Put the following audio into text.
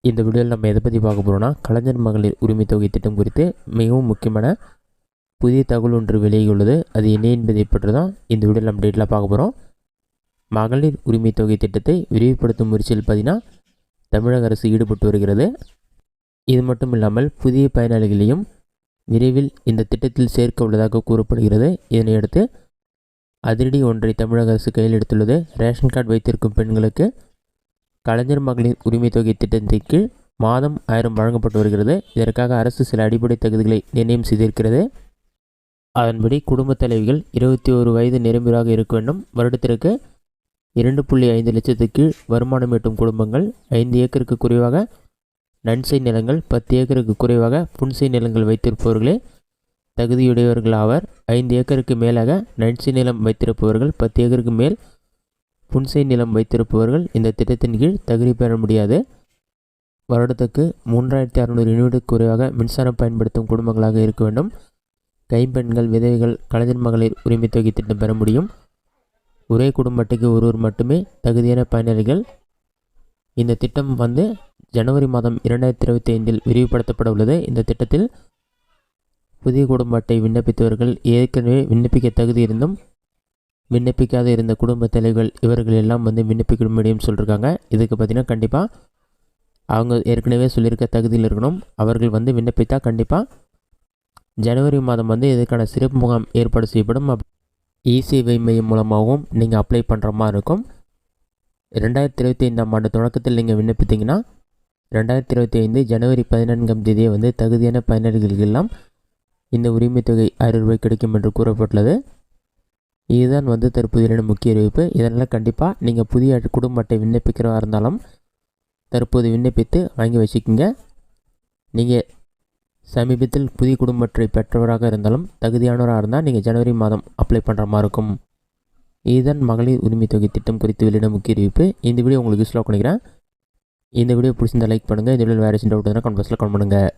இந்த வீடியோவில் நம்ம எதை பற்றி பார்க்க போகிறோம்னா கலைஞர் மகளிர் உரிமை தொகை திட்டம் குறித்து மிகவும் முக்கியமான புதிய தகவல் ஒன்று வெளியாகியுள்ளது. அது என்ன என்பதை பற்றி தான் இந்த வீடியோவில் நம்ம டீட்டெயிலாக பார்க்க போகிறோம். மகளிர் உரிமை தொகை திட்டத்தை விரிவுபடுத்தும் முயற்சியில் பார்த்தீங்கன்னா தமிழக அரசு ஈடுபட்டு வருகிறது. இது மட்டும் இல்லாமல் புதிய பயனாளிகளையும் விரைவில் இந்த திட்டத்தில் சேர்க்க உள்ளதாக கூறப்படுகிறது. இதனையடுத்து அதிரடி ஒன்றை தமிழக அரசு கையில் எடுத்துள்ளது. ரேஷன் கார்டு வைத்திருக்கும் பெண்களுக்கு கலைஞர் மகளிர் உரிமை தொகை திட்டத்தின் கீழ் மாதம் 1000 வழங்கப்பட்டு வருகிறது. இதற்காக அரசு சில அடிப்படை தகுதிகளை நிர்ணயம் செய்திருக்கிறது. அதன்படி குடும்பத் தலைவிகள் 21 வயது நிரம்பியவராக இருக்க வேண்டும். வருடத்திற்கு 2.5 லட்சத்துக்கு கீழ் வருமானம் ஈட்டும் குடும்பங்கள், 5 ஏக்கருக்கு குறைவாக நன்செய் நிலங்கள், 10 ஏக்கருக்கு குறைவாக புன்செய் நிலங்கள் வைத்திருப்பவர்களே தகுதியுடையவர்கள் ஆவர். 5 ஏக்கருக்கு மேலாக நன்செய் நிலம் வைத்திருப்பவர்கள், 10 ஏக்கருக்கு மேல் புன்செய் நிலம் வைத்திருப்பவர்கள் இந்த திட்டத்தின் கீழ் தகுதி பெற முடியாது. வருடத்துக்கு 3600 யூனிட் குறைவாக மின்சாரம் பயன்படுத்தும் குடும்பங்களாக இருக்க வேண்டும். கைம்பெண்கள், விதவைகள் கலைஞர் மகளிர் உரிமை தொகை திட்டம் பெற முடியும். ஒரே குடும்ப அட்டைக்கு ஒருவர் மட்டுமே தகுதியான பயனாளிகள். இந்த திட்டம் ஜனவரி மாதம் 2025 விரிவுபடுத்தப்பட உள்ளது. இந்த திட்டத்தில் புதிய குடும்ப அட்டை விண்ணப்பித்தவர்கள், ஏற்கனவே விண்ணப்பிக்க தகுதி இருந்தும் விண்ணப்பிக்காத இருந்த குடும்ப தலைவர்கள் இவர்கள் எல்லாம் விண்ணப்பிக்க முடியும்னு சொல்லியிருக்காங்க. இதுக்கு பார்த்திங்கன்னா கண்டிப்பாக அவங்க ஏற்கனவே சொல்லியிருக்க தகுதியில் இருக்கணும். அவர்கள் விண்ணப்பித்தால் கண்டிப்பாக ஜனவரி மாதம் இதுக்கான சிறப்பு முகாம் ஏற்பாடு செய்யப்படும். இசேவை மையம் மூலமாகவும் நீங்கள் அப்ளை பண்ணுற மாதிரி இருக்கும். 2025 ஆண்டு தொடக்கத்தில் நீங்கள் விண்ணப்பித்தீங்கன்னா 2025 ஜனவரி 14ஆம் தேதியே தகுதியான பயனாளிகளுக்கெல்லாம் இந்த உரிமை தொகை 1000 ரூபாய் கிடைக்கும் என்று கூறப்பட்டுள்ளது. இதுதான் தற்போதைய முக்கிய அறிவிப்பு. இதனால் கண்டிப்பாக நீங்கள் புதிய குடும்ப அட்டை விண்ணப்பிக்கிறவா இருந்தாலும் தற்போது விண்ணப்பித்து வாங்கி வச்சுக்கோங்க. நீங்கள் சமீபத்தில் புதிய குடும்ப அட்டை பெற்றவராக இருந்தாலும் தகுதியானவராக இருந்தால் நீங்கள் ஜனவரி மாதம் அப்ளை பண்ணுற மாதிரி இருக்கும். இதுதான் மகளிர் உரிமை தொகை திட்டம் குறித்து வெளியிட முக்கிய அறிவிப்பு. இந்த வீடியோ உங்களுக்கு யூஸ்ஃபுல்லாக பண்ணிக்கிறேன். இந்த வீடியோ பிடிச்சிருந்தால் லைக் பண்ணுங்கள். இந்த வீடியோ வேறு டவுட் இருந்தால் கமெண்ட் பாக்ஸில் கமெண்ட் பண்ணுங்கள்.